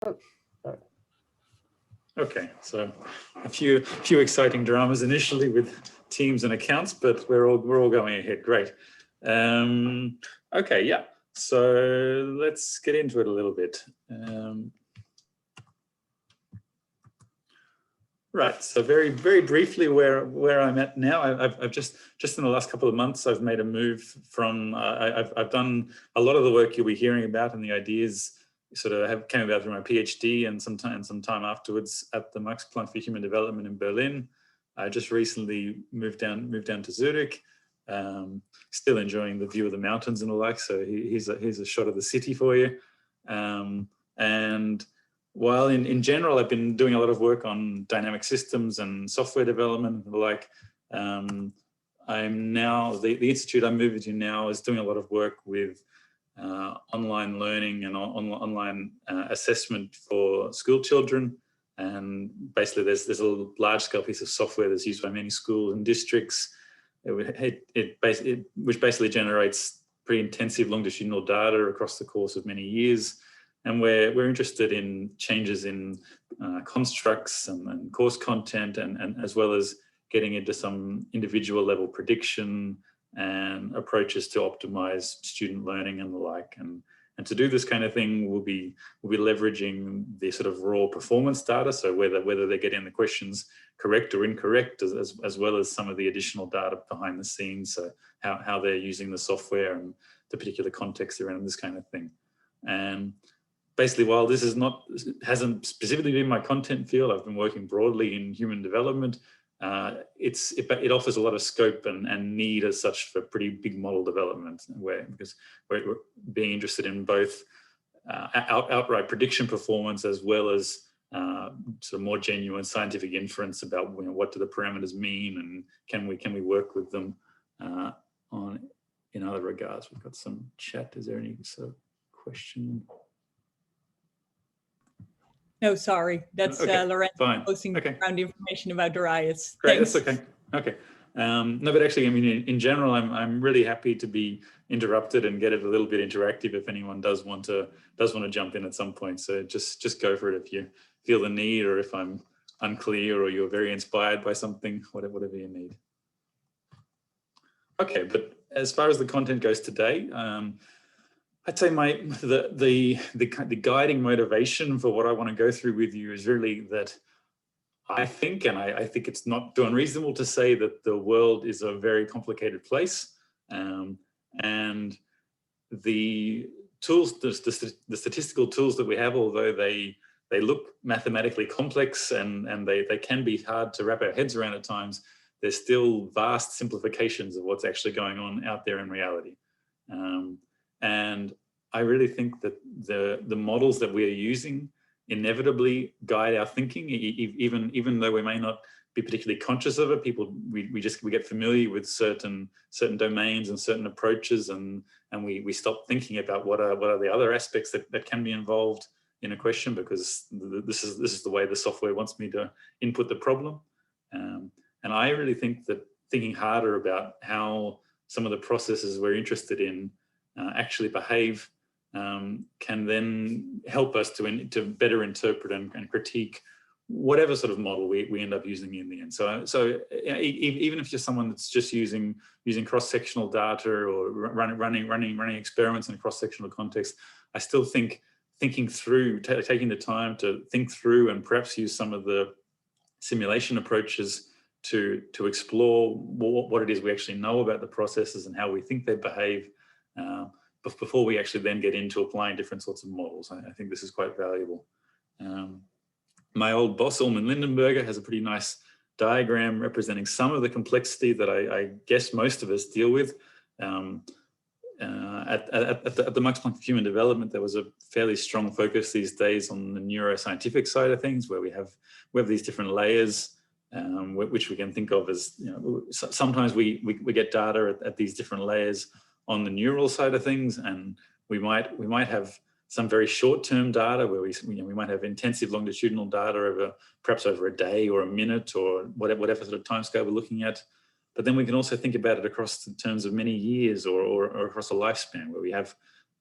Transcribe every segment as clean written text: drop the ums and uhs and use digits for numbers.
Oh, sorry. Okay, so a few exciting dramas initially with teams and accounts, but we're all going ahead. Great. Okay, yeah. So let's get into it a little bit. Right. So very briefly, where I'm at now, I've just in the last couple of months, I've made a move from. I've done a lot of the work you'll be hearing about, and the ideas sort of came about through my PhD and some time afterwards at the Max Planck for Human Development in Berlin. I just recently moved down to Zurich. Still enjoying the view of the mountains and the like. So here's a shot of the city for you. And while in general, I've been doing a lot of work on dynamic systems and software development and the like. I'm now, the institute I'm moving to now is doing a lot of work with online learning and online assessment for school children. And basically there's a large scale piece of software that's used by many schools and districts, which basically generates pretty intensive longitudinal data across the course of many years. And we're interested in changes in constructs and course content, and as well as getting into some individual level prediction and approaches to optimize student learning and the like. And to do this kind of thing, we'll be leveraging the sort of raw performance data, so whether they're getting the questions correct or incorrect, as well as some of the additional data behind the scenes, so how they're using the software and the particular context they're in, this kind of thing. And basically, while this hasn't specifically been my content field, I've been working broadly in human development. It offers a lot of scope and need as such for pretty big model development, because we're being interested in both outright prediction performance as well as sort of more genuine scientific inference about what do the parameters mean and can we work with them in other regards. We've got some chat. Is there any sort of question? No, sorry. That's okay, Lorenzo posting background information about Darius. Great, Thanks. That's okay. Okay. No, but actually, I mean, in general, I'm really happy to be interrupted and get it a little bit interactive if anyone does want to jump in at some point. So just go for it if you feel the need, or if I'm unclear or you're very inspired by something, whatever you need. Okay, but as far as the content goes today, I'd say the guiding motivation for what I want to go through with you is really that I think it's not unreasonable to say that the world is a very complicated place, and the tools, the statistical tools that we have, although they look mathematically complex and they can be hard to wrap our heads around at times, there's still vast simplifications of what's actually going on out there in reality. And I really think that the models that we are using inevitably guide our thinking, even though we may not be particularly conscious of it. We get familiar with certain domains and certain approaches, and we stop thinking about what are the other aspects that can be involved in a question, because this is the way the software wants me to input the problem. And I really think that thinking harder about how some of the processes we're interested in actually behave can then help us to better interpret and critique whatever sort of model we end up using in the end. So even if you're someone that's just using cross-sectional data or running experiments in a cross-sectional context, I still think thinking through, taking the time to think through and perhaps use some of the simulation approaches to explore what it is we actually know about the processes and how we think they behave, before we actually then get into applying different sorts of models. I think this is quite valuable. My old boss, Ullman Lindenberger, has a pretty nice diagram representing some of the complexity that I guess most of us deal with. At the Max Planck for Human Development, there was a fairly strong focus these days on the neuroscientific side of things, where we have these different layers, which we can think of as, sometimes we get data at these different layers on the neural side of things, and we might have some very short-term data where we might have intensive longitudinal data perhaps over a day or a minute or whatever sort of timescale we're looking at. But then we can also think about it across in terms of many years or across a lifespan, where we have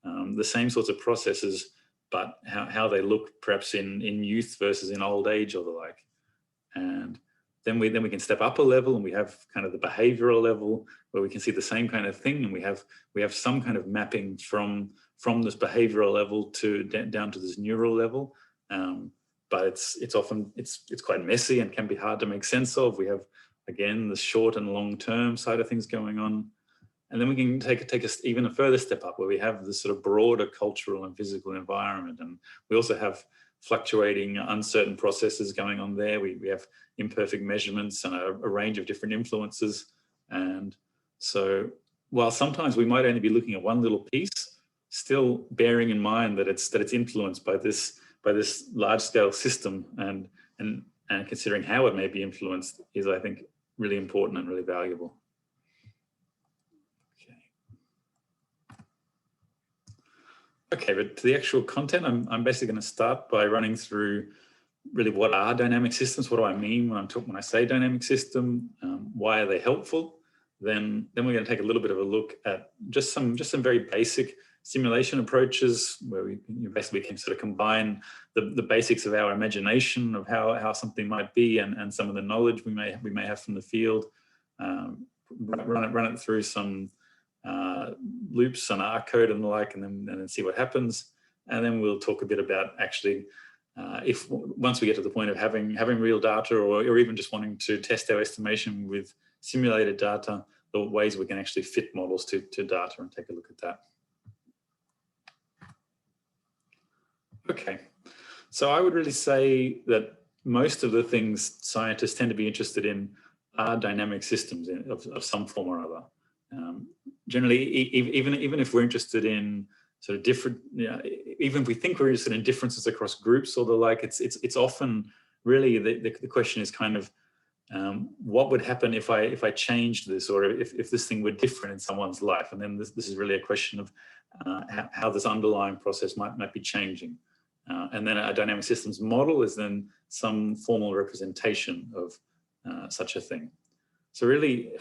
the same sorts of processes but how they look perhaps in youth versus in old age or the like. And then we can step up a level, and we have kind of the behavioral level where we can see the same kind of thing, and we have some kind of mapping from this behavioral level to down to this neural level. But it's often quite messy and can be hard to make sense of. We have, again, the short and long term side of things going on. And then we can take us even a further step up where we have this sort of broader cultural and physical environment. And we also have fluctuating, uncertain processes going on there. We have imperfect measurements and a range of different influences. And so while sometimes we might only be looking at one little piece, still bearing in mind that it's influenced by this large scale system, and considering how it may be influenced is, I think, really important and really valuable. Okay, but to the actual content, I'm basically going to start by running through really what are dynamic systems. What do I mean when I say dynamic system? Why are they helpful? Then we're going to take a little bit of a look at just some very basic simulation approaches where we basically can sort of combine the basics of our imagination of how something might be and some of the knowledge we may have from the field. Run it through some loops and R code and the like, and then see what happens. And then we'll talk a bit about actually once we get to the point of having real data or even just wanting to test our estimation with simulated data, the ways we can actually fit models to data and take a look at that. Okay, so I would really say that most of the things scientists tend to be interested in are dynamic systems of some form or other. Generally, even if we're interested in sort of different, even if we think we're interested in differences across groups or the like, it's often really the question is kind of what would happen if I changed this, or if this thing were different in someone's life, and then this is really a question of how this underlying process might be changing, and then a dynamic systems model is then some formal representation of such a thing. So really,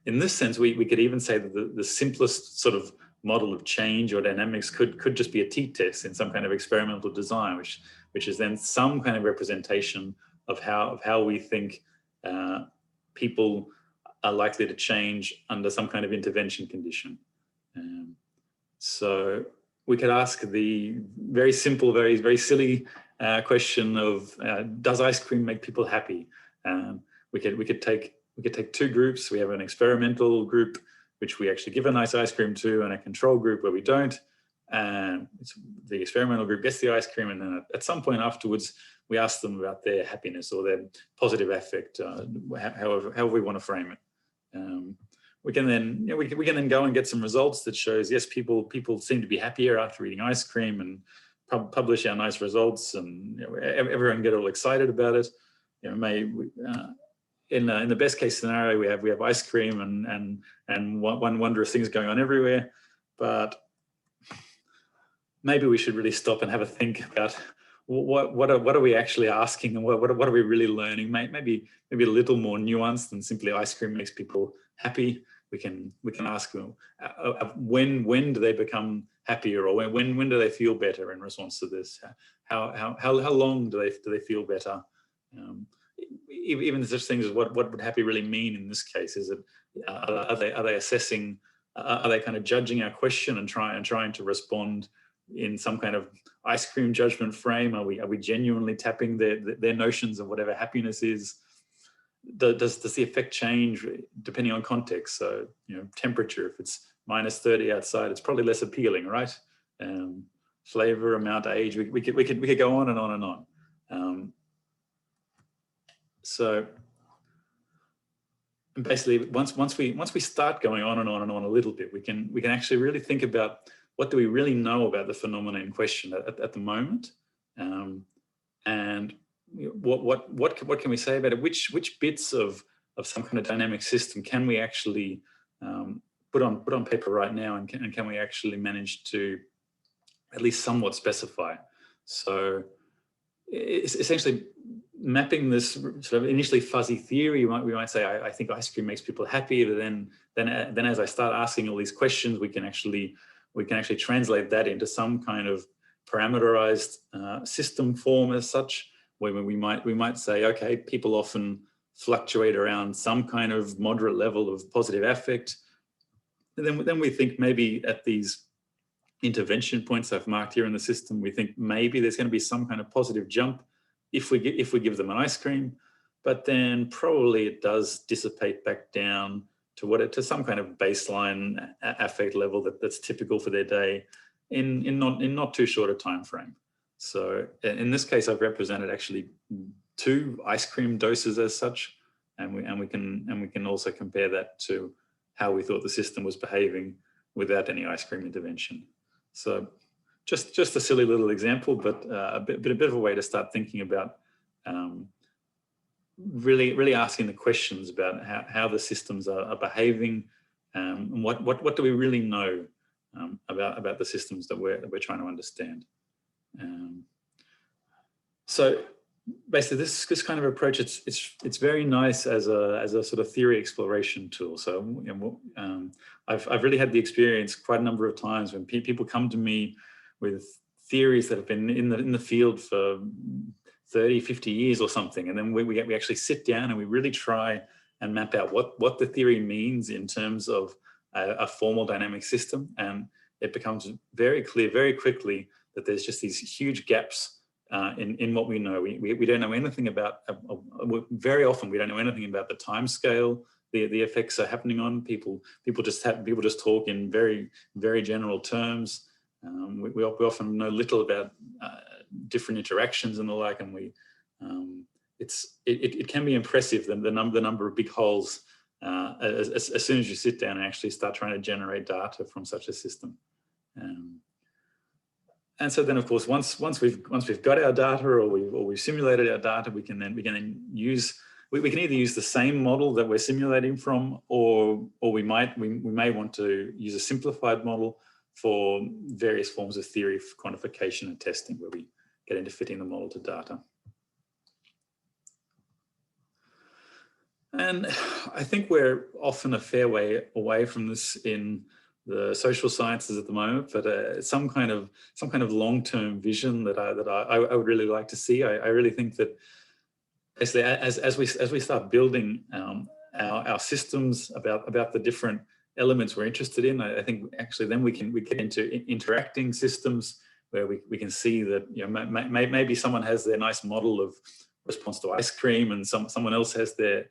in this sense, we could even say that the simplest sort of model of change or dynamics could just be a t-test in some kind of experimental design, which is then some kind of representation of how we think people are likely to change under some kind of intervention condition. So we could ask the very simple, very silly question of does ice cream make people happy? We could take two groups. We have an experimental group, which we actually give a nice ice cream to, and a control group where we don't. And the experimental group gets the ice cream, and then at some point afterwards, we ask them about their happiness or their positive affect, however we want to frame it. We can then go and get some results that shows, yes, people seem to be happier after eating ice cream, and publish our nice results, and everyone get all excited about it. In the best case scenario, we have ice cream and one wondrous things going on everywhere, but maybe we should really stop and have a think about what are we actually asking, and what are we really learning? Maybe a little more nuanced than simply ice cream makes people happy. We can ask them when do they become happier, or when do they feel better in response to this? How long do they feel better? Even such things as what would happy really mean in this case? Is it are they assessing? Are they kind of judging our question and trying to respond in some kind of ice cream judgment frame? Are we genuinely tapping their notions of whatever happiness is? Does the effect change depending on context? So temperature, if it's -30 outside, it's probably less appealing, right? Flavor, amount, age, we could go on and on and on. So basically, once we start going on and on and on a little bit, we can actually really think about what do we really know about the phenomena in question at the moment, and what can we say about it? Which bits of some kind of dynamic system can we actually put on paper right now, and can we actually manage to at least somewhat specify? So it's essentially mapping this sort of initially fuzzy theory. We might say, I think ice cream makes people happy, but then as I start asking all these questions, we can actually translate that into some kind of parameterized system form as such, where we might say, okay, people often fluctuate around some kind of moderate level of positive affect. And then we think maybe at these intervention points I've marked here in the system, we think maybe there's going to be some kind of positive jump if we give them an ice cream, but then probably it does dissipate back down to some kind of baseline affect level that's typical for their day in not too short a time frame. So in this case, I've represented actually 2 ice cream doses as such, and we can also compare that to how we thought the system was behaving without any ice cream intervention. So just a silly little example, but a bit of a way to start thinking about really asking the questions about how the systems are behaving, and what do we really know about the systems that we're trying to understand. So basically, this kind of approach, it's very nice as a sort of theory exploration tool. So I've really had the experience quite a number of times when people come to me with theories that have been in the field for 30, 50 years or something, and then we actually sit down and we really try and map out what the theory means in terms of a formal dynamic system, and it becomes very clear very quickly that there's just these huge gaps in what we know. We don't know anything about, very often we don't know anything about the time scale the effects are happening on. People just talk in very, very general terms. We often know little about different interactions and the like, and it can be impressive the number of big holes as soon as you sit down and actually start trying to generate data from such a system. And so then, of course, once we've got our data or we've simulated our data, we can then use. We can either use the same model that we're simulating from, or we may want to use a simplified model for various forms of theory, quantification and testing, where we get into fitting the model to data. And I think we're often a fair way away from this in the social sciences at the moment, but some kind of long-term vision that I would really like to see. I really think that basically as we start building our systems about the different elements we're interested in, I think actually then we get into interacting systems where we can see that, you know, maybe someone has their nice model of response to ice cream, and someone else has their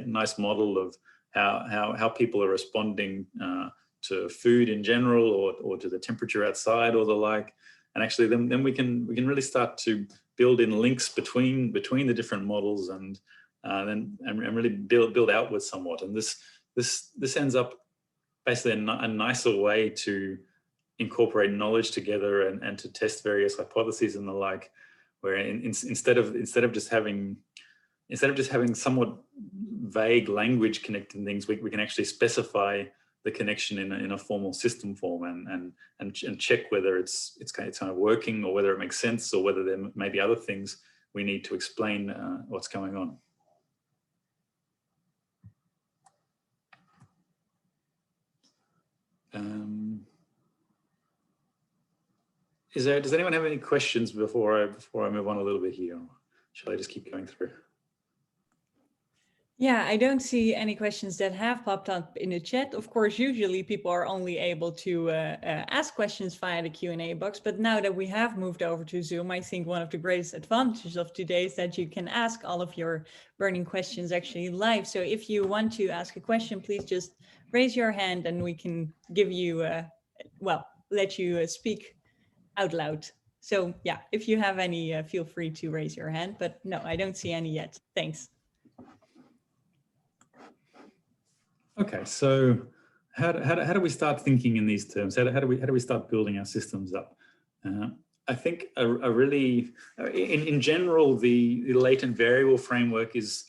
nice model of how people are responding to food in general, or to the temperature outside or the like. And actually then we can really start to build in links between the different models, and really build outwards somewhat. And this ends up basically a nicer way to incorporate knowledge together and to test various hypotheses and the like, where instead of just having somewhat vague language connecting things, we can actually specify the connection in a formal system form and check whether it's kind of working, or whether it makes sense, or whether there may be other things we need to explain what's going on. Does anyone have any questions before I move on a little bit here? Or shall I just keep going through? Yeah, I don't see any questions that have popped up in the chat. Of course, usually people are only able to ask questions via the Q&A box, but now that we have moved over to Zoom, I think one of the greatest advantages of today is that you can ask all of your burning questions actually live. So if you want to ask a question, please just raise your hand and we can give you, let you speak out loud. So yeah, if you have any, feel free to raise your hand, but no, I don't see any yet. Thanks. Okay, so how do we start thinking in these terms? How do we start building our systems up? I think a really, in general, the latent variable framework is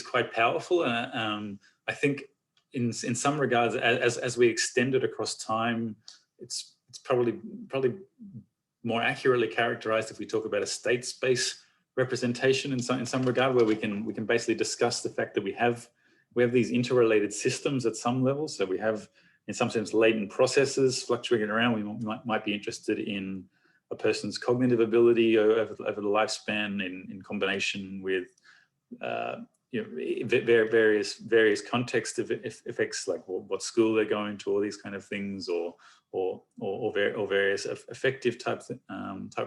quite powerful. I think in some regards, as we extend it across time, it's probably more accurately characterized if we talk about a state space representation in some regard, where we can basically discuss the fact that we have these interrelated systems at some level. So we have, in some sense, latent processes fluctuating around. We might be interested in a person's cognitive ability over the lifespan in combination with various context effects, like what school they're going to, all these kind of things, or various affective type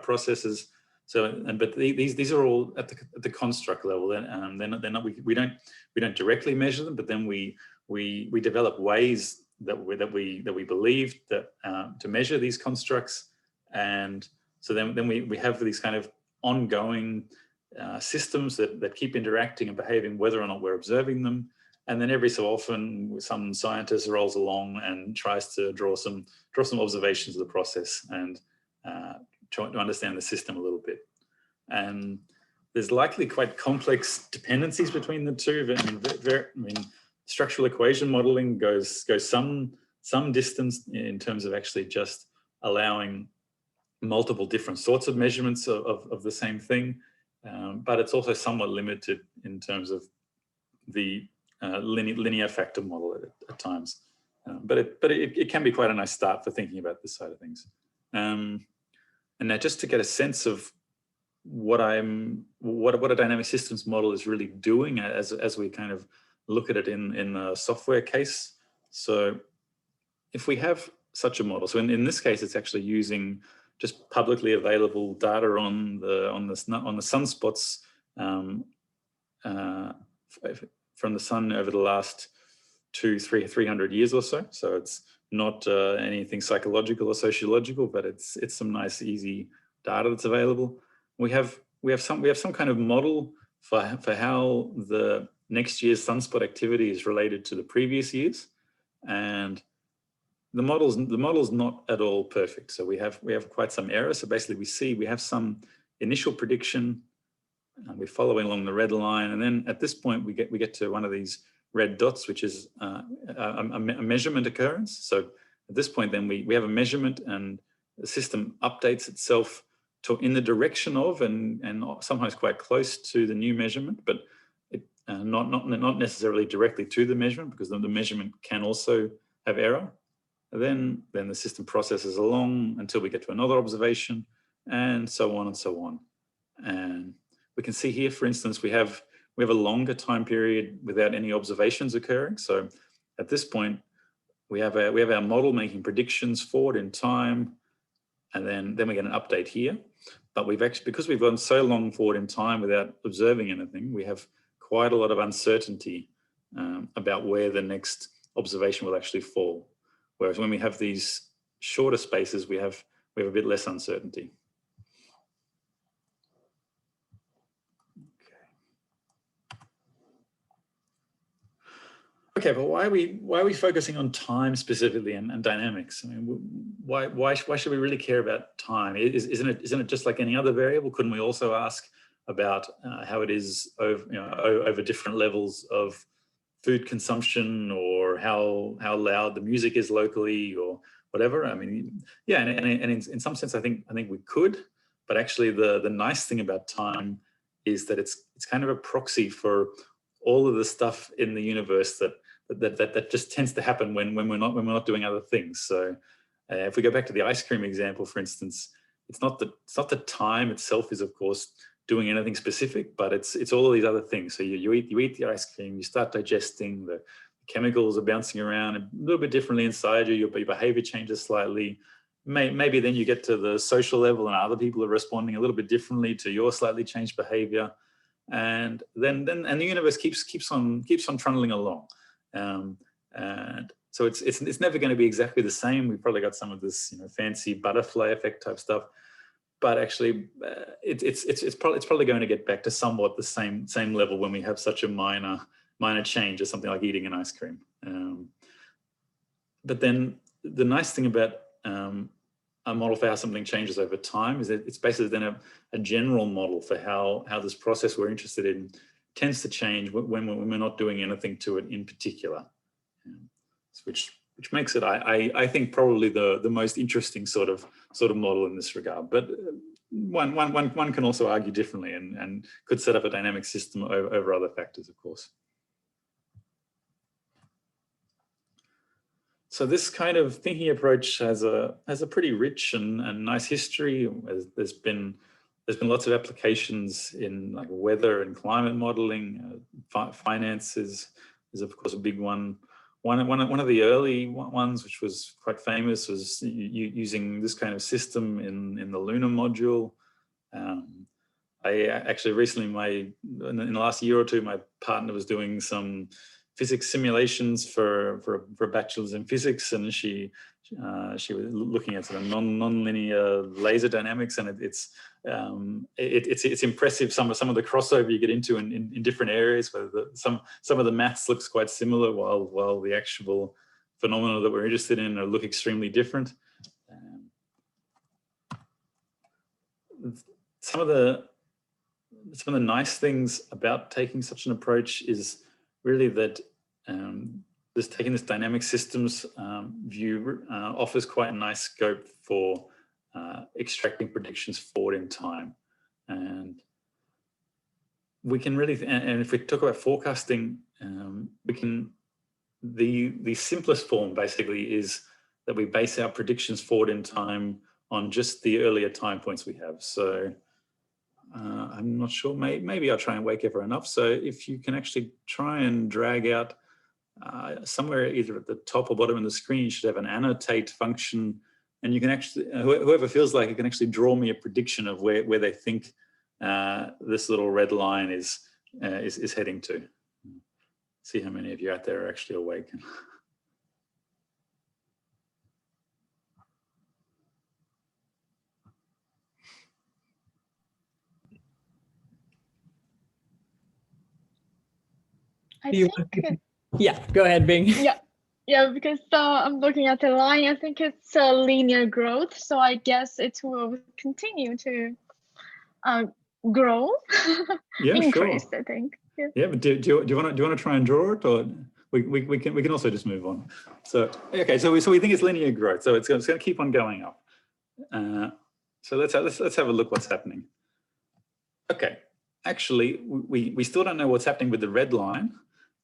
processes. So, but these are all at the construct level, and they're not, we don't directly measure them, but then we develop ways that we believe that to measure these constructs, and so then we have these kind of ongoing systems that keep interacting and behaving whether or not we're observing them. And then every so often some scientist rolls along and tries to draw some observations of the process and try to understand the system a little bit. And there's likely quite complex dependencies between the two. I mean, structural equation modeling goes some distance in terms of actually just allowing multiple different sorts of measurements of the same thing. But it's also somewhat limited in terms of the linear factor model at times. But it can be quite a nice start for thinking about this side of things. And now, just to get a sense of what a dynamic systems model is really doing as we kind of look at it in a software case. So if we have such a model, so in this case, it's actually using just publicly available data on the sunspots from the sun over the last 300 years or so. So it's not anything psychological or sociological, but it's some nice easy data that's available. We have some kind of model for how the next year's sunspot activity is related to the previous years, and the model's not at all perfect. So we have quite some error. So basically we have some initial prediction, and we're following along the red line, and then at this point we get to one of these red dots, which is a measurement occurrence. So at this point then we have a measurement, and the system updates itself in the direction of and sometimes quite close to the new measurement, but not necessarily directly to the measurement, because the measurement can also have error. And then the system processes along until we get to another observation, and so on and so on. And we can see here, for instance, we have a longer time period without any observations occurring. So at this point, we have our model making predictions forward in time, and then we get an update here. But because we've gone so long forward in time without observing anything, we have quite a lot of uncertainty about where the next observation will actually fall. Whereas when we have these shorter spaces, we have a bit less uncertainty. Okay, but why are we focusing on time specifically and dynamics? I mean, why should we really care about time? Isn't it just like any other variable? Couldn't we also ask about how it is over different levels of food consumption, or how loud the music is locally, or whatever? I mean, yeah, and in some sense, I think we could, but actually the nice thing about time is that it's kind of a proxy for all of the stuff in the universe that just tends to happen when we're not doing other things. So if we go back to the ice cream example, for instance, it's not the time itself is, of course, doing anything specific, but it's all of these other things. So you eat the ice cream, you start digesting, the chemicals are bouncing around a little bit differently inside you, your behavior changes slightly. Maybe then you get to the social level, and other people are responding a little bit differently to your slightly changed behavior, and then the universe keeps on trundling along, and so it's never going to be exactly the same. We've probably got some of this fancy butterfly effect type stuff. But actually, it's probably going to get back to somewhat the same level when we have such a minor change as something like eating an ice cream. But then the nice thing about a model for how something changes over time is that it's basically then a general model for how this process we're interested in tends to change when we're not doing anything to it in particular, which makes it, I think, probably the most interesting sort of model in this regard. But one can also argue differently and could set up a dynamic system over other factors, of course. So this kind of thinking approach has a pretty rich and nice history. There's been lots of applications in like weather and climate modeling. Finance is of course a big one. One of the early ones, which was quite famous, was using this kind of system in the lunar module. I actually recently, in the last year or two, my partner was doing some physics simulations for a bachelor's in physics, and she was looking at sort of non-linear laser dynamics, and it's impressive some of the crossover you get into in different areas, where some of the maths looks quite similar while the actual phenomena that we're interested in look extremely different. Some of the nice things about taking such an approach is really that taking this dynamic systems view offers quite a nice scope for extracting predictions forward in time. And we can really, and if we talk about forecasting, the simplest form basically is that we base our predictions forward in time on just the earlier time points we have. So I'm not sure, maybe I'll try and wake everyone up. So if you can actually try and drag out somewhere either at the top or bottom of the screen, you should have an annotate function, and you can actually, whoever feels like it can actually draw me a prediction of where they think this little red line is heading to. See how many of you out there are actually awake. I think yeah, go ahead, Bing. Yeah, because I'm looking at the line. I think it's a linear growth, so I guess it will continue to grow, increase. Sure. I think. Yeah, but do you want to try and draw it, or we can also just move on. So okay, so we think it's linear growth, so it's going to keep on going up. So let's have a look what's happening. Okay, actually we still don't know what's happening with the red line,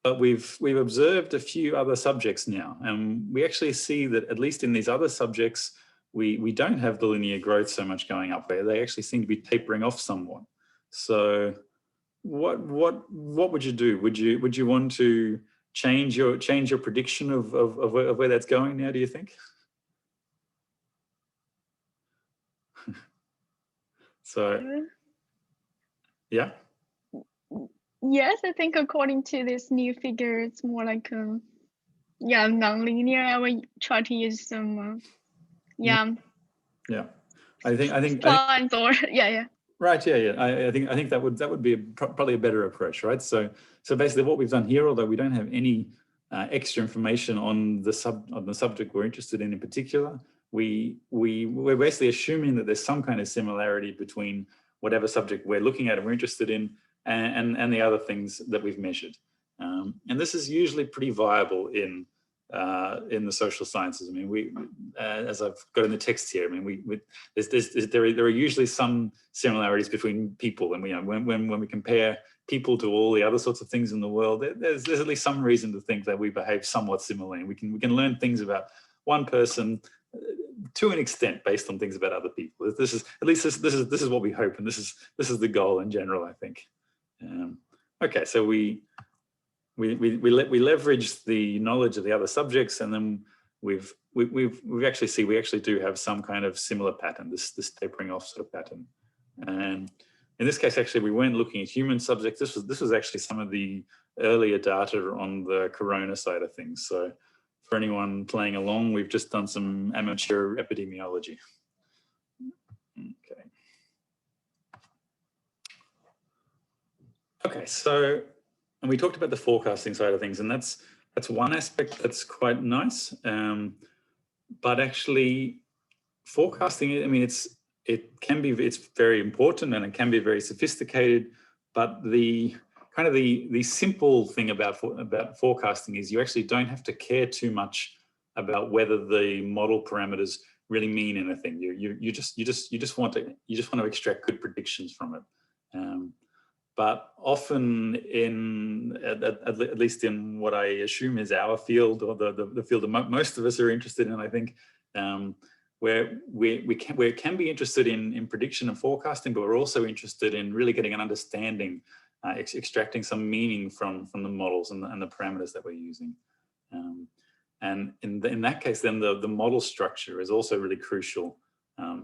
but we've observed a few other subjects now, and we actually see that at least in these other subjects we don't have the linear growth so much going up there. They actually seem to be tapering off somewhat. So what would you do? Would you want to change your prediction of where that's going now, do you think? So yeah. Yes, I think according to this new figure, it's more like non-linear. I will try to use some Yeah. I think lines or yeah. Right. Yeah. I think that would be probably a better approach, right? So basically, what we've done here, although we don't have any extra information on the subject we're interested in particular, we're basically assuming that there's some kind of similarity between whatever subject we're looking at and we're interested in and the other things that we've measured. And this is usually pretty viable in the social sciences. I mean, as I've got in the text here, I mean, there are usually some similarities between people, and when we compare people to all the other sorts of things in the world, there's at least some reason to think that we behave somewhat similarly, and we can learn things about one person to an extent based on things about other people. This is what we hope, and this is the goal in general, I think. Okay, so we leverage the knowledge of the other subjects, and then we actually do have some kind of similar pattern, this tapering off sort of pattern. And in this case, actually, we weren't looking at human subjects. This was actually some of the earlier data on the corona side of things. So for anyone playing along, we've just done some amateur epidemiology. Okay, so, and we talked about the forecasting side of things, and that's one aspect that's quite nice. But actually, forecasting, I mean, it's very important and it can be very sophisticated. But the simple thing about forecasting is you actually don't have to care too much about whether the model parameters really mean anything. You just want to extract good predictions from it. But often at least in what I assume is our field, or the field that most of us are interested in, I think, where we can be interested in prediction and forecasting, but we're also interested in really getting an understanding, extracting some meaning from the models and the parameters that we're using. And in that case, then the model structure is also really crucial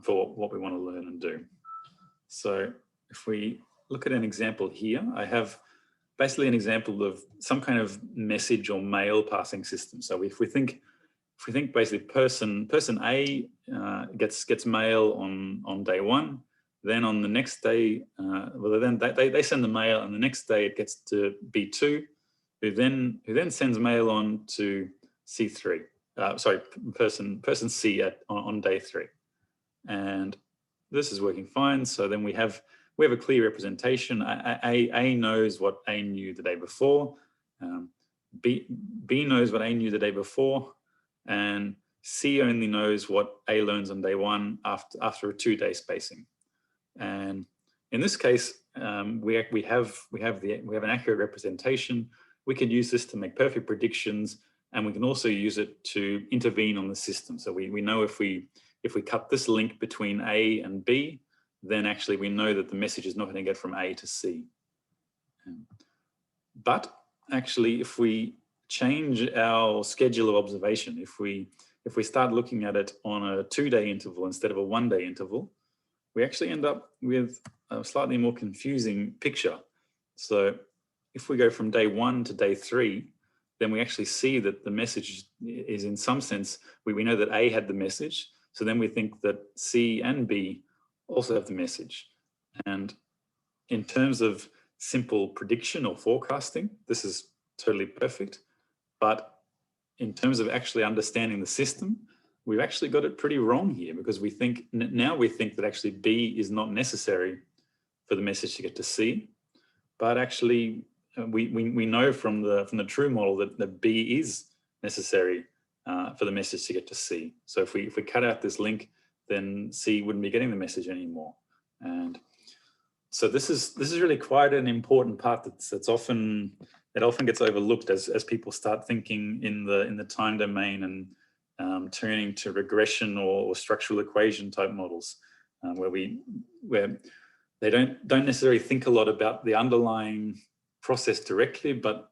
for what we want to learn and do. So if we look at an example here, I have basically an example of some kind of message or mail passing system. So if we think basically person A gets mail on day one, then on the next day, well, then they send the mail, and the next day it gets to B2, who then sends mail on to C3. Sorry, person C on day 3, and this is working fine. So then we have a clear representation. A knows what A knew the day before. B knows what A knew the day before, and C only knows what A learns on day 1 after a 2-day spacing. And in this case, we have an accurate representation. We could use this to make perfect predictions, and we can also use it to intervene on the system. So we know if we cut this link between A and B, then actually we know that the message is not going to get from A to C. But actually, if we change our schedule of observation, if we start looking at it on a 2-day interval instead of a 1-day interval, we actually end up with a slightly more confusing picture. So if we go from day 1 to day 3, then we actually see that the message is, in some sense, we know that A had the message. So then we think that C and B also have the message. And in terms of simple prediction or forecasting, this is totally perfect. But in terms of actually understanding the system, we've actually got it pretty wrong here, because we think that actually B is not necessary for the message to get to C. But actually, we know from the true model that B is necessary for the message to get to C. So if we cut out this link, then C wouldn't be getting the message anymore. And so this is really quite an important part that often gets overlooked as people start thinking in the time domain and turning to regression or structural equation type models, where they don't necessarily think a lot about the underlying process directly, but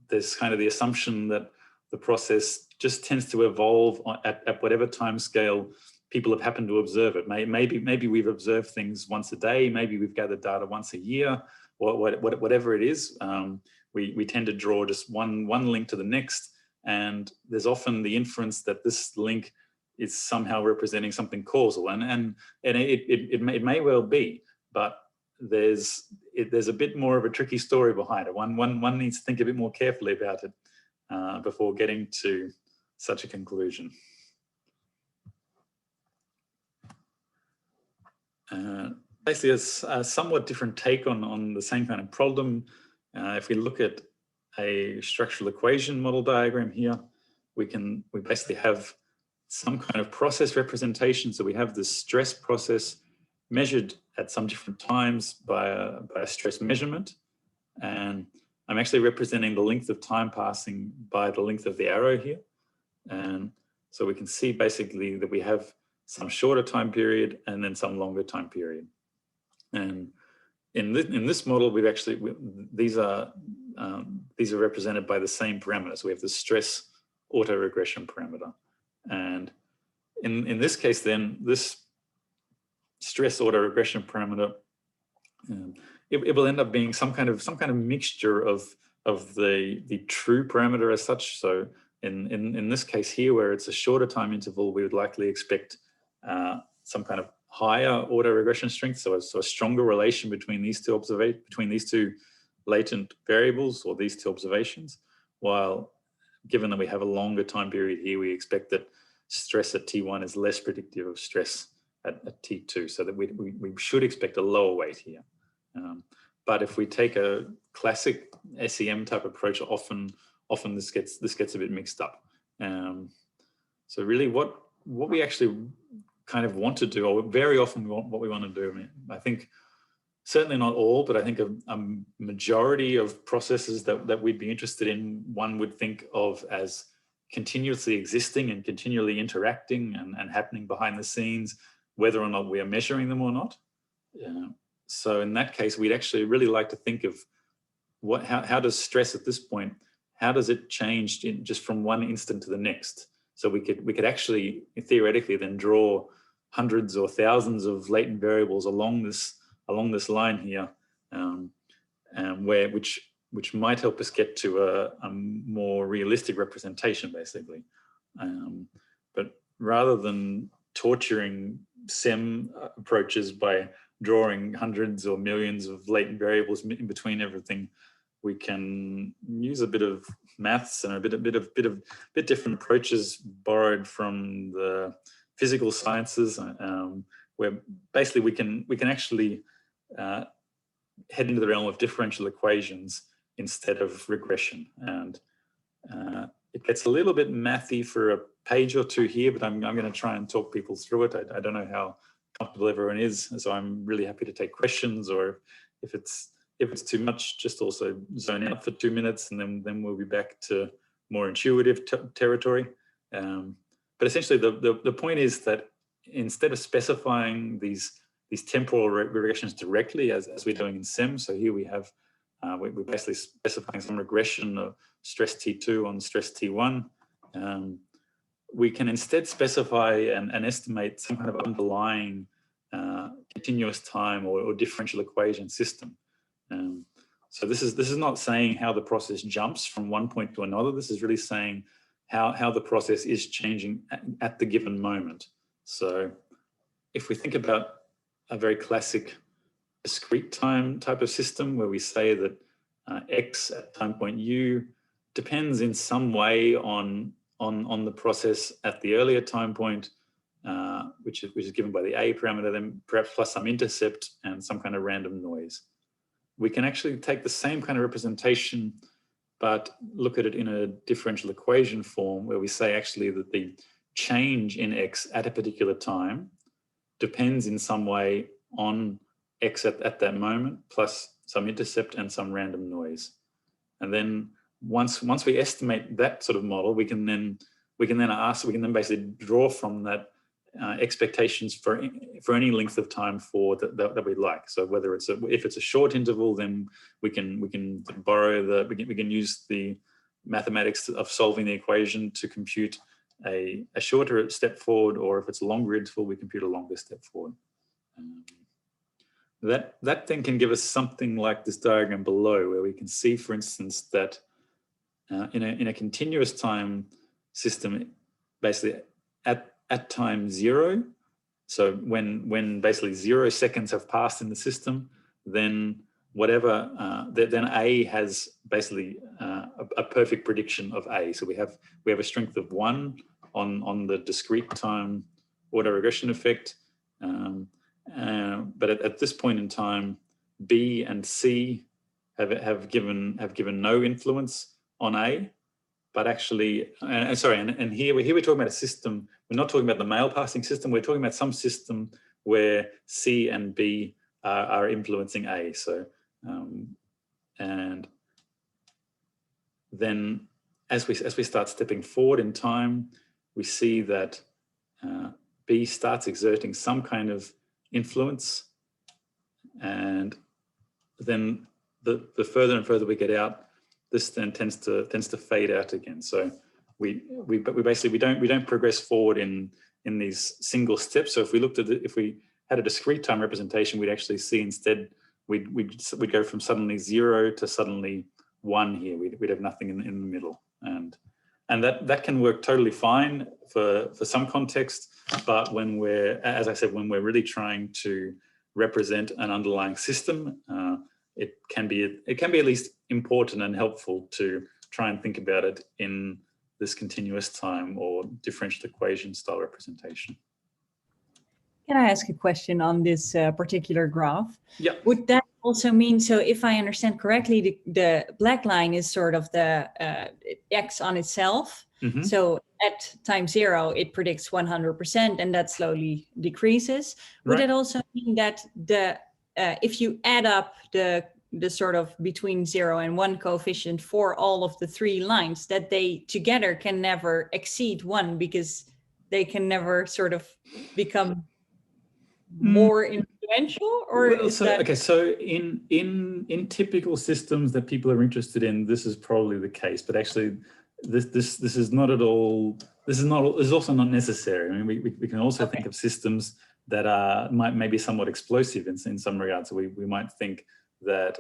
there's kind of the assumption that the process just tends to evolve at whatever time scale people have happened to observe it. Maybe we've observed things once a day, maybe we've gathered data once a year, whatever it is. We tend to draw just one link to the next, and there's often the inference that this link is somehow representing something causal, and it may well be, but there's a bit more of a tricky story behind it. One needs to think a bit more carefully about it before getting to such a conclusion. Basically, it's a somewhat different take on the same kind of problem. If we look at a structural equation model diagram here, we basically have some kind of process representation. So we have the stress process measured at some different times by a stress measurement. And I'm actually representing the length of time passing by the length of the arrow here. And so we can see basically that we have some shorter time period and then some longer time period. And in this model, these are represented by the same parameters. We have the stress autoregression parameter. And in this case, then, this stress autoregression parameter, it will end up being some kind of mixture of the true parameter as such. So in this case here, where it's a shorter time interval, we would likely expect some kind of higher autoregression strength, so a stronger relation between these two latent variables or these two observations. While given that we have a longer time period here, we expect that stress at T1 is less predictive of stress at T2, so that we should expect a lower weight here. But if we take a classic SEM type approach, often this gets a bit mixed up. So really, what we actually kind of want to do, or very often what we want to do, I think certainly not all, but I think a majority of processes that we'd be interested in, one would think of as continuously existing and continually interacting and happening behind the scenes, whether or not we are measuring them or not. So in that case, we'd actually really like to think of how does stress at this point, how does it change just from one instant to the next? So we could actually theoretically then draw hundreds or thousands of latent variables along this line here, which might help us get to a more realistic representation, basically. But rather than torturing SEM approaches by drawing hundreds or millions of latent variables in between everything, we can use a bit of maths and a bit different approaches borrowed from the physical sciences, where basically we can actually head into the realm of differential equations instead of regression. And it gets a little bit mathy for a page or two here, but I'm going to try and talk people through it. I don't know how comfortable everyone is, so I'm really happy to take questions, or if it's too much, just also zone out for 2 minutes, and then we'll be back to more intuitive territory. But essentially, the point is that instead of specifying these temporal regressions directly, as we're doing in SEM, so here we have we're basically specifying some regression of stress T2 on stress T1. We can instead specify and estimate some kind of underlying continuous time or differential equation system. So this is not saying how the process jumps from one point to another. This is really saying how the process is changing at the given moment. So if we think about a very classic discrete time type of system, where we say that x at time point u depends in some way on the process at the earlier time point, which is given by the a parameter, then perhaps plus some intercept and some kind of random noise. We can actually take the same kind of representation, but look at it in a differential equation form, where we say actually that the change in x at a particular time depends in some way on x at that moment, plus some intercept and some random noise. And then once we estimate that sort of model, we can then basically draw from that expectations for any length of time that we like. So whether if it's a short interval, then we can borrow we can use the mathematics of solving the equation to compute a shorter step forward, or if it's a longer interval, we compute a longer step forward. That then can give us something like this diagram below, where we can see, for instance, that in a continuous time system, basically at time 0, so when basically 0 seconds have passed in the system, then then A has basically a perfect prediction of A. So we have a strength of 1 on the discrete time autoregression effect. But at this point in time, B and C have given no influence on A. But actually, and here we're talking about a system. We're not talking about the male passing system. We're talking about some system where C and B are influencing A. So, and then as we start stepping forward in time, we see that B starts exerting some kind of influence, and then the further and further we get out, this then tends to fade out again. So we don't progress forward in these single steps. So if we had a discrete time representation, we'd actually see instead we'd go from suddenly 0 to suddenly 1 here. We'd have nothing in the middle, and that can work totally fine for some context. But when as I said, when we're really trying to represent an underlying system, it can be at least important and helpful to try and think about it in this continuous time or differential equation style representation. Can I ask a question on this particular graph? Yeah. Would that also mean, so if I understand correctly, the black line is sort of the x on itself. Mm-hmm. So at time 0, it predicts 100%, and that slowly decreases. Would it also mean that the if you add up the sort of between 0 and 1 coefficient for all of the 3 lines, that they together can never exceed 1 because they can never sort of become more influential, or well, is that okay? So in typical systems that people are interested in, this is probably the case. But actually, this is not at all. This is also not necessary. I mean, we can also think of systems that are maybe somewhat explosive in some regards. So we might think that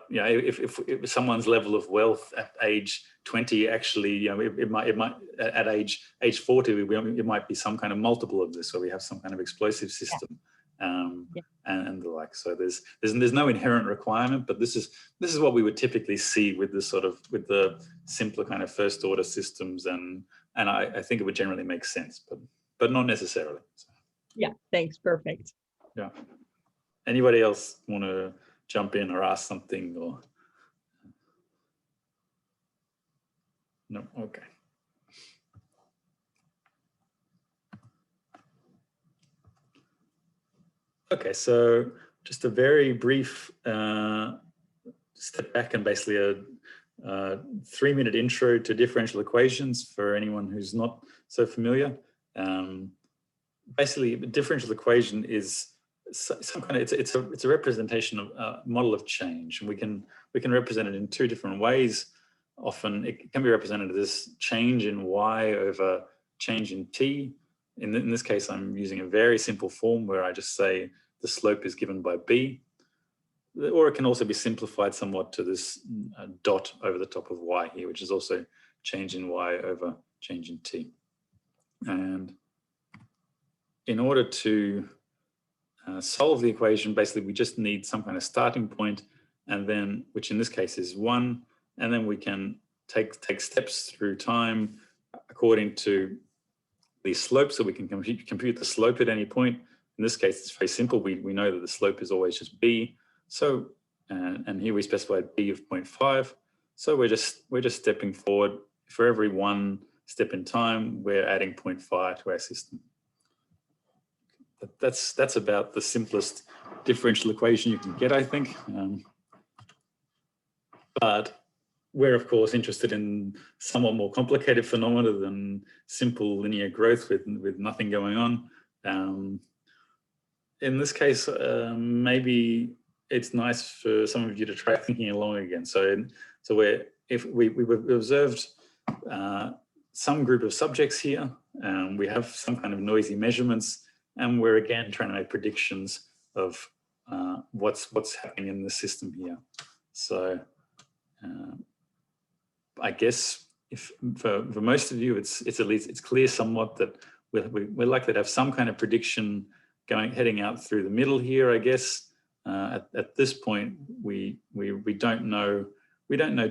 you know, if someone's level of wealth at age 20 actually, you know, it might at age 40 it might be some kind of multiple of this, where we have some kind of explosive system. And the like. So there's no inherent requirement, but this is what we would typically see with this sort of with the simpler kind of first order systems, and I think it would generally make sense, but not necessarily. So. Yeah, thanks. Perfect. Yeah. Anybody else want to jump in or ask something, or no? Okay. Okay, so just a very brief step back and basically a 3-minute intro to differential equations for anyone who's not so familiar. Basically, a differential equation is some kind of it's a representation of a model of change, and we can represent it in 2 different ways. Often it can be represented as change in y over change in t. In this case, I'm using a very simple form where I just say the slope is given by b, or it can also be simplified somewhat to this dot over the top of y here, which is also change in y over change in t. And in order to solve the equation, basically we just need some kind of starting point, and then, which in this case is 1, and then we can take steps through time according to the slope, so we can compute the slope at any point. In this case, it's very simple. We know that the slope is always just b. So, and here we specified b of 0.5. So we're just stepping forward. For every 1 step in time, we're adding 0.5 to our system. That's about the simplest differential equation you can get, I think. But we're, of course, interested in somewhat more complicated phenomena than simple linear growth with nothing going on. In this case, maybe it's nice for some of you to try thinking along again. So if we observed some group of subjects here, we have some kind of noisy measurements, and we're again trying to make predictions of what's happening in the system here. So I guess if for most of you, it's at least it's clear somewhat that we're likely to have some kind of prediction heading out through the middle here. I guess at this point we don't know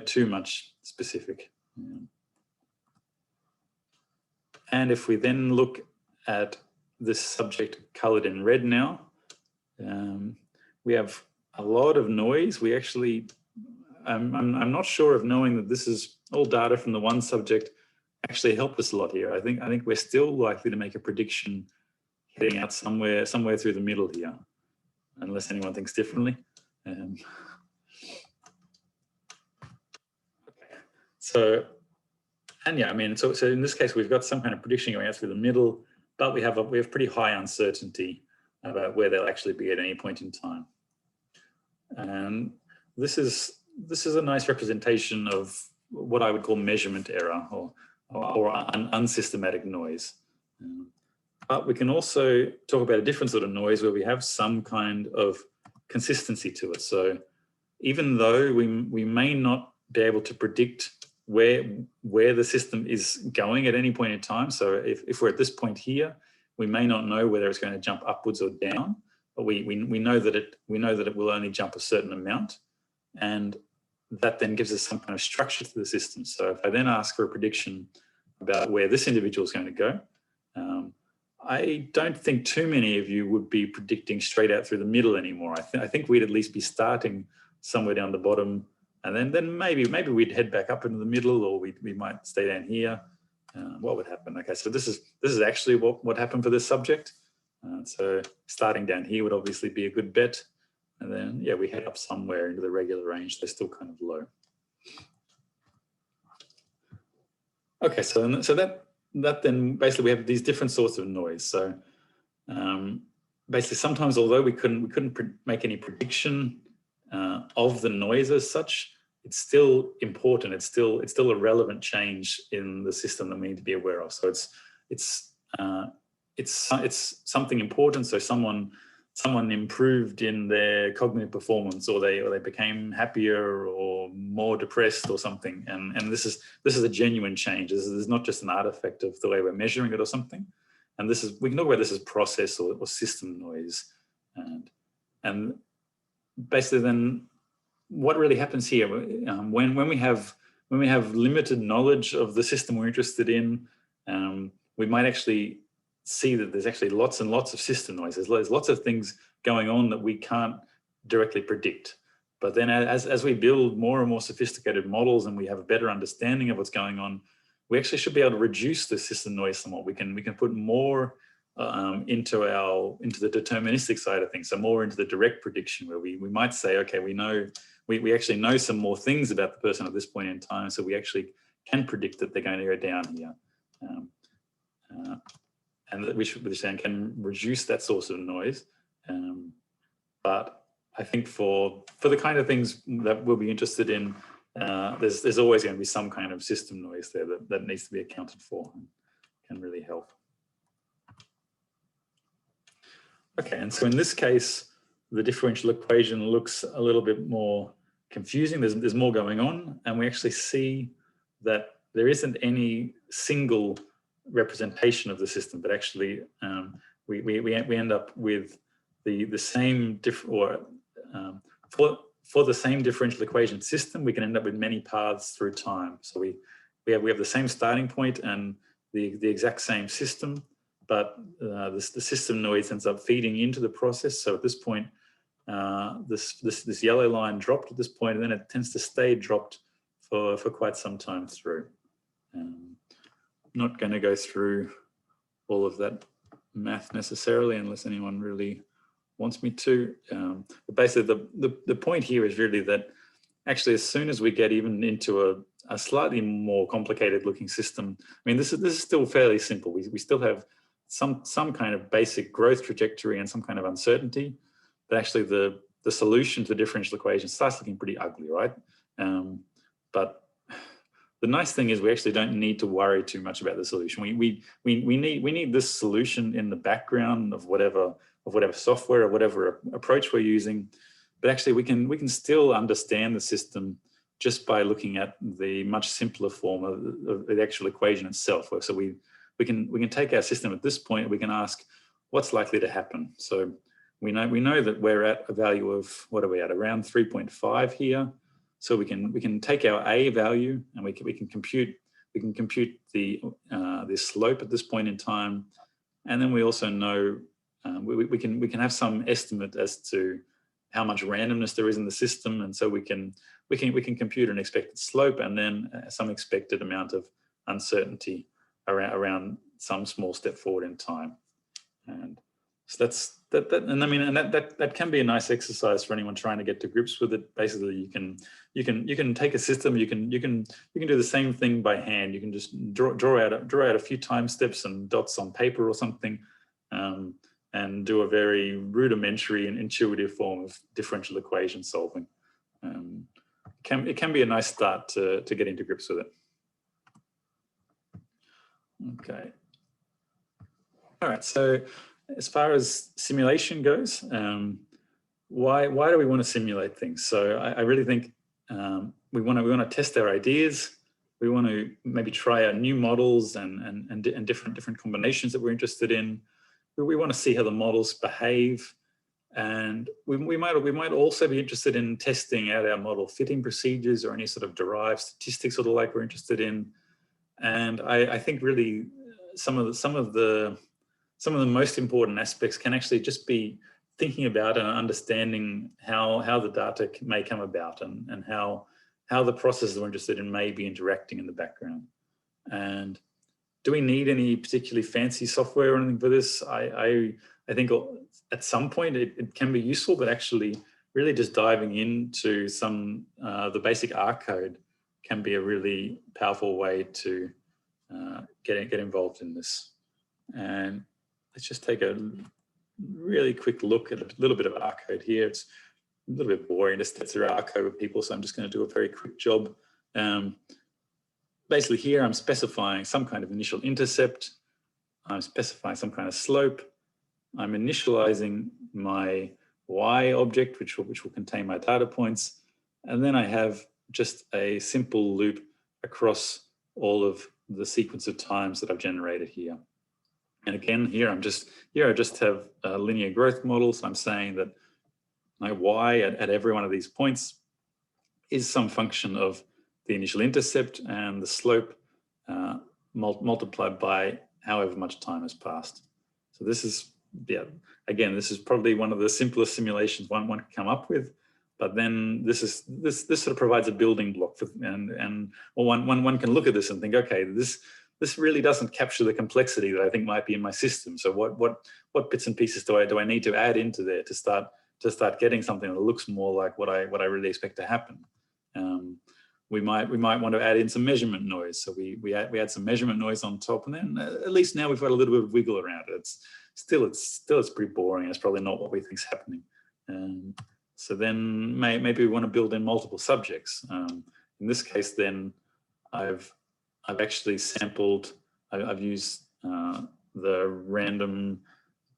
too much specific. And if we then look at this subject colored in red now, we have a lot of noise. We actually, I'm not sure if knowing that this is all data from the one subject actually helped us a lot here. I think we're still likely to make a prediction heading out somewhere through the middle here, unless anyone thinks differently. Okay. So, and yeah, I mean, so in this case, we've got some kind of prediction going out through the middle, but we have pretty high uncertainty about where they'll actually be at any point in time. And this is a nice representation of what I would call measurement error or unsystematic noise. But we can also talk about a different sort of noise where we have some kind of consistency to it. So even though we may not be able to predict where the system is going at any point in time. So if we're at this point here, we may not know whether it's going to jump upwards or down, but we know that it will only jump a certain amount, and that then gives us some kind of structure to the system. So if I then ask for a prediction about where this individual is going to go, I don't think too many of you would be predicting straight out through the middle anymore. I think we'd at least be starting somewhere down the bottom, and then maybe we'd head back up into the middle, or we might stay down here. What would happen? Okay, so this is actually what happened for this subject. So starting down here would obviously be a good bet. And then, yeah, we head up somewhere into the regular range. They're still kind of low. Okay, so that then basically we have these different sorts of noise. So basically, sometimes although we couldn't make any prediction of the noise as such, it's still important. It's still a relevant change in the system that we need to be aware of. So it's something important. So someone improved in their cognitive performance, or they became happier or more depressed or something. And this is a genuine change. This is not just an artifact of the way we're measuring it or something. And we can talk about this as process or system noise. And basically then what really happens here, when we have limited knowledge of the system we're interested in, we might actually see that there's actually lots and lots of system noise. There's lots of things going on that we can't directly predict. But then as we build more and more sophisticated models and we have a better understanding of what's going on, we actually should be able to reduce the system noise somewhat. We can put more into the deterministic side of things, so more into the direct prediction, where we might say, okay, we actually know some more things about the person at this point in time, so we actually can predict that they're going to go down here. And that we can reduce that source of noise. But I think for the kind of things that we'll be interested in, there's always going to be some kind of system noise there that needs to be accounted for and can really help. Okay, and so in this case, the differential equation looks a little bit more confusing. There's more going on, and we actually see that there isn't any single representation of the system, but actually we end up with the same for the same differential equation system, we can end up with many paths through time. So we have the same starting point and the exact same system, but the system noise ends up feeding into the process. So at this point, this yellow line dropped at this point, and then it tends to stay dropped for quite some time through. Not going to go through all of that math necessarily, unless anyone really wants me to. But basically, the point here is really that actually, as soon as we get even into a slightly more complicated looking system, I mean, this is still fairly simple. We still have some kind of basic growth trajectory and some kind of uncertainty, but actually the solution to the differential equation starts looking pretty ugly, right? But the nice thing is we actually don't need to worry too much about the solution. We need this solution in the background of whatever software or whatever approach we're using, but actually we can still understand the system just by looking at the much simpler form of the actual equation itself. So we can take our system at this point, we can ask what's likely to happen. So we know that we're at a value of, what are we at, around 3.5 here. So we can take our A value and we can compute the slope at this point in time, and then we also know we can have some estimate as to how much randomness there is in the system, and so we can compute an expected slope and then some expected amount of uncertainty around some small step forward in time. And so that's that. And I mean, and that can be a nice exercise for anyone trying to get to grips with it. Basically, you can take a system, you can do the same thing by hand. You can just draw out a few time steps and dots on paper or something, and do a very rudimentary and intuitive form of differential equation solving. It can be a nice start to get into grips with it. Okay. All right. So as far as simulation goes, why do we want to simulate things? So I really think we want to test our ideas. We want to maybe try out new models and different combinations that we're interested in. We want to see how the models behave, and we might also be interested in testing out our model fitting procedures or any sort of derived statistics or the like we're interested in. And I think really some of the most important aspects can actually just be thinking about and understanding how the data may come about and how the processes we're interested in may be interacting in the background. And do we need any particularly fancy software or anything for this? I I think at some point it can be useful, but actually really just diving into some the basic R code can be a really powerful way to get involved in this. And let's just take a really quick look at a little bit of R code here. It's a little bit boring to step through R code with people, so I'm just going to do a very quick job. Basically here I'm specifying some kind of initial intercept. I'm specifying some kind of slope. I'm initializing my Y object, which will contain my data points. And then I have just a simple loop across all of the sequence of times that I've generated here. And again, here I just have a linear growth model. So I'm saying that my Y at every one of these points is some function of the initial intercept and the slope multiplied by however much time has passed. So this is, again, this is probably one of the simplest simulations one can come up with. But then this sort of provides a building block for, and one can look at this and think, okay, this really doesn't capture the complexity that I think might be in my system. So what bits and pieces do I need to add into there to start getting something that looks more like what I really expect to happen? We might want to add in some measurement noise. So we add some measurement noise on top, and then at least now we've got a little bit of wiggle around it. It's pretty boring. It's probably not what we think is happening. So then maybe we want to build in multiple subjects. In this case, then I've actually sampled. I've used the random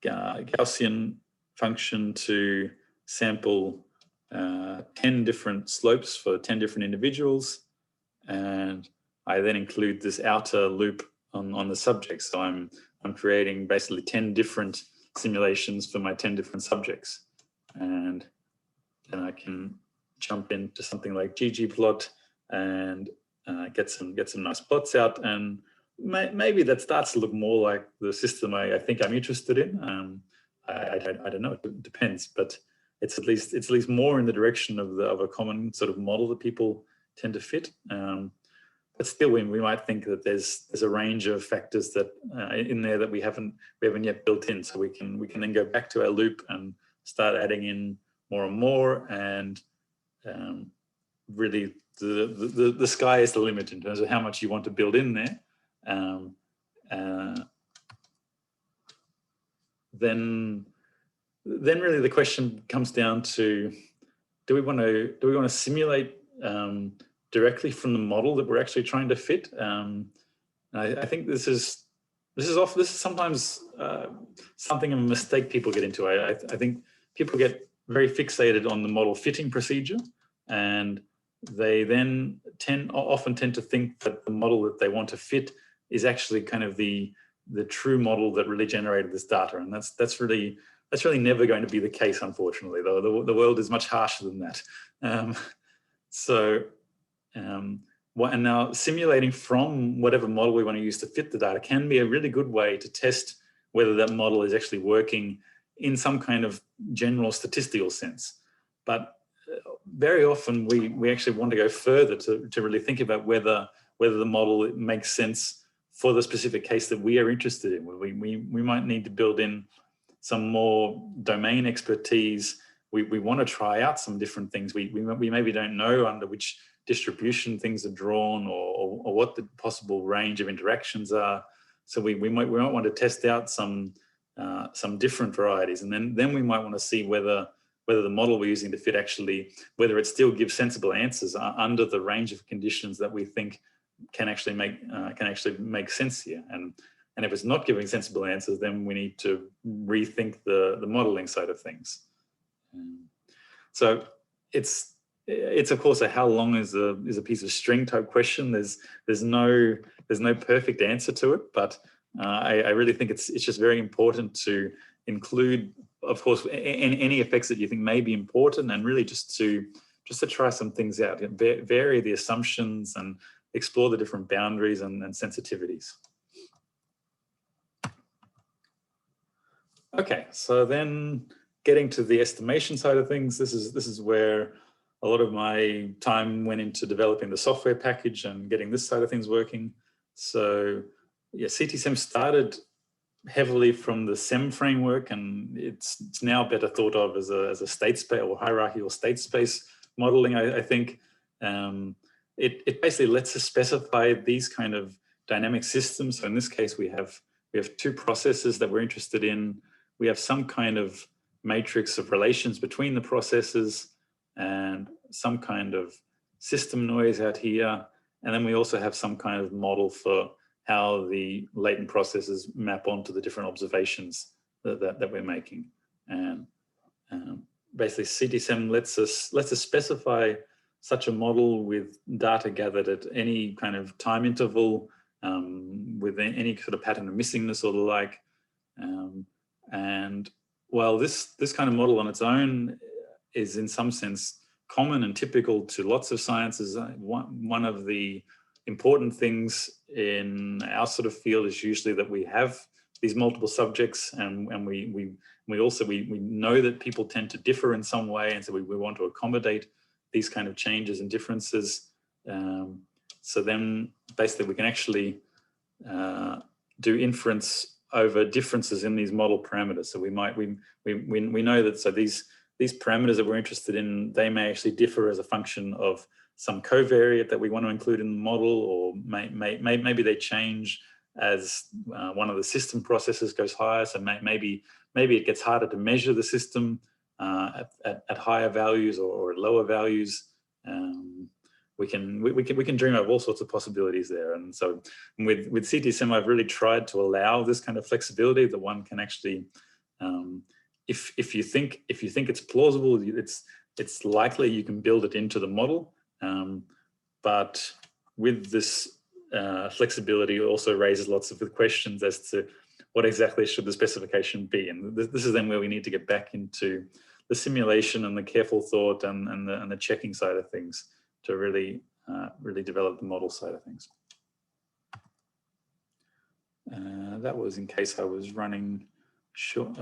Gaussian function to sample 10 different slopes for 10 different individuals, and I then include this outer loop on the subject. So I'm creating basically 10 different simulations for my 10 different subjects, and then I can jump into something like ggplot and get some nice plots out, and maybe that starts to look more like the system I think I'm interested in. I don't know, it depends, but it's at least more in the direction of a common sort of model that people tend to fit. But still, we might think that there's a range of factors that in there that we haven't yet built in. So we can then go back to our loop and start adding in more and more, and really the sky is the limit in terms of how much you want to build in there. Then really the question comes down to, do we want to simulate directly from the model that we're actually trying to fit? I think this is sometimes something of a mistake people get into. I think people get very fixated on the model fitting procedure, and they then often tend to think that the model that they want to fit is actually kind of the true model that really generated this data, and that's really never going to be the case, unfortunately. Though the world is much harsher than that. And now simulating from whatever model we want to use to fit the data can be a really good way to test whether that model is actually working in some kind of general statistical sense. But very often we actually want to go further to really think about whether the model makes sense for the specific case that we are interested in. We might need to build in some more domain expertise. We want to try out some different things. We maybe don't know under which distribution things are drawn or what the possible range of interactions are. So we might want to test out some different varieties, and then we might want to see whether the model we're using to fit actually, whether it still gives sensible answers under the range of conditions that we think can actually make sense here. And if it's not giving sensible answers, then we need to rethink the modeling side of things. So it's of course a how long is a piece of string type question. There's no perfect answer to it, but I really think it's just very important to include, of course, any effects that you think may be important, and really just to try some things out, vary the assumptions and explore the different boundaries and sensitivities. Okay, so then getting to the estimation side of things, this is where a lot of my time went into developing the software package and getting this side of things working. So yeah, ctsem started heavily from the SEM framework, and it's now better thought of as a state space or hierarchical state space modeling. I think it basically lets us specify these kind of dynamic systems. So in this case, we have two processes that we're interested in. We have some kind of matrix of relations between the processes and some kind of system noise out here. And then we also have some kind of model for how the latent processes map onto the different observations that we're making. And basically ctsem lets us specify such a model with data gathered at any kind of time interval, with any sort of pattern of missingness or the like. And while this kind of model on its own is in some sense common and typical to lots of sciences, one of the important things in our sort of field is usually that we have these multiple subjects, and we know that people tend to differ in some way, and so we want to accommodate these kind of changes and differences. So then basically we can actually do inference over differences in these model parameters. So we know that, so these parameters that we're interested in, they may actually differ as a function of some covariate that we want to include in the model, or maybe they change as one of the system processes goes higher. So maybe it gets harder to measure the system at higher values or at lower values. We can dream of all sorts of possibilities there. And so with ctsem, I've really tried to allow this kind of flexibility that one can actually, if you think it's plausible, it's likely you can build it into the model. But with this flexibility, it also raises lots of questions as to what exactly should the specification be. And this is then where we need to get back into the simulation and the careful thought and the checking side of things to really develop the model side of things. That was in case I was running short.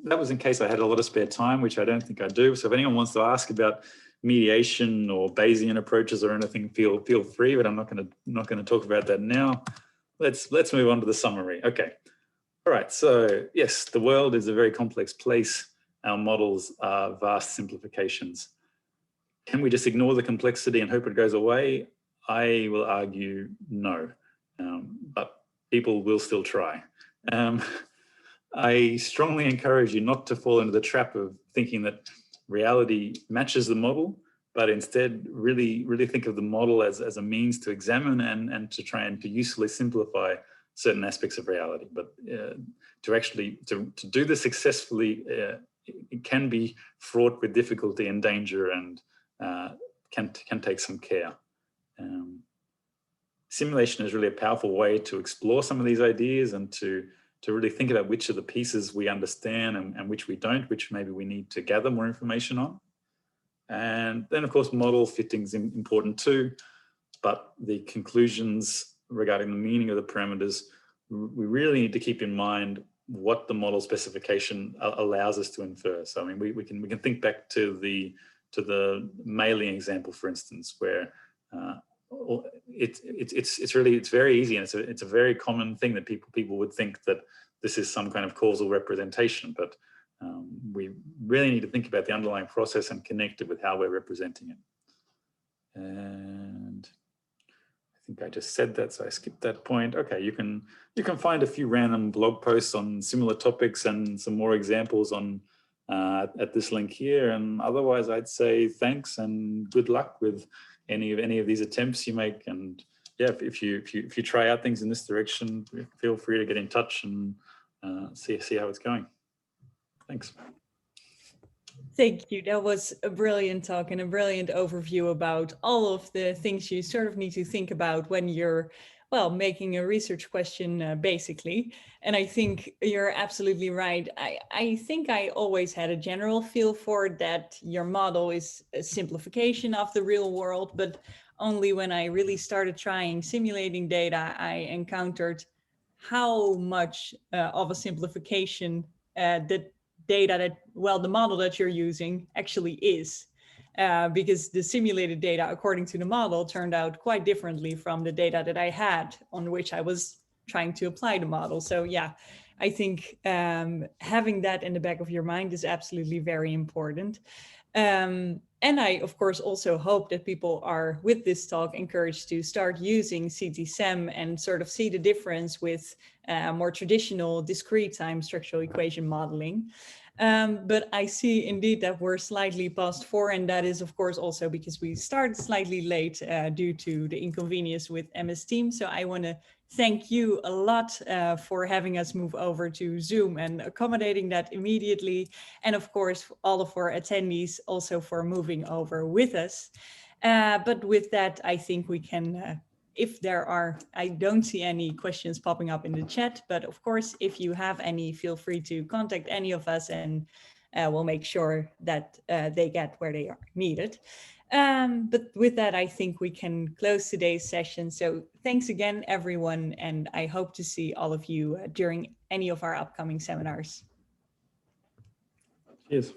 That was in case I had a lot of spare time, which I don't think I do. So if anyone wants to ask about mediation or Bayesian approaches or anything, feel free. But I'm not going to talk about that now. Let's move on to the summary. Okay. All right. So yes, the world is a very complex place. Our models are vast simplifications. Can we just ignore the complexity and hope it goes away? I will argue no, but people will still try. I strongly encourage you not to fall into the trap of thinking that reality matches the model, but instead really think of the model as a means to examine and to try and to usefully simplify certain aspects of reality. But to do this successfully, it can be fraught with difficulty and danger, and can take some care. Simulation is really a powerful way to explore some of these ideas and to really think about which of the pieces we understand and which we don't, which maybe we need to gather more information on. And then, of course, model fitting is important too, but the conclusions regarding the meaning of the parameters, we really need to keep in mind what the model specification allows us to infer. So I mean, we can think back to the mailing example, for instance, where it's very easy, and it's a very common thing that people would think that this is some kind of causal representation, but we really need to think about the underlying process and connect it with how we're representing it. And I think I just said that, so I skipped that point. Okay, you can find a few random blog posts on similar topics and some more examples on at this link here. And otherwise, I'd say thanks and good luck with any of these attempts you make. And yeah, if you try out things in this direction, feel free to get in touch and see how it's going. Thanks. Thank you. That was a brilliant talk and a brilliant overview about all of the things you sort of need to think about when you're, well, making a research question, basically. And I think you're absolutely right. I think I always had a general feel for that your model is a simplification of the real world, but only when I really started trying simulating data, I encountered how much of a simplification that data that, well, the model that you're using actually is. Because the simulated data, according to the model, turned out quite differently from the data that I had, on which I was trying to apply the model. So yeah, I think having that in the back of your mind is absolutely very important. And I, of course, also hope that people are, with this talk, encouraged to start using ctsem and sort of see the difference with more traditional discrete time structural equation modeling. But I see indeed that we're slightly past 4, and that is, of course, also because we started slightly late due to the inconvenience with MS Teams. So I want to thank you a lot for having us move over to Zoom and accommodating that immediately. And of course, all of our attendees also for moving over with us. But with that, I think we can, if there are, I don't see any questions popping up in the chat, but of course, if you have any, feel free to contact any of us and we'll make sure that they get where they are needed. But with that, I think we can close today's session. So thanks again, everyone. And I hope to see all of you during any of our upcoming seminars. Cheers.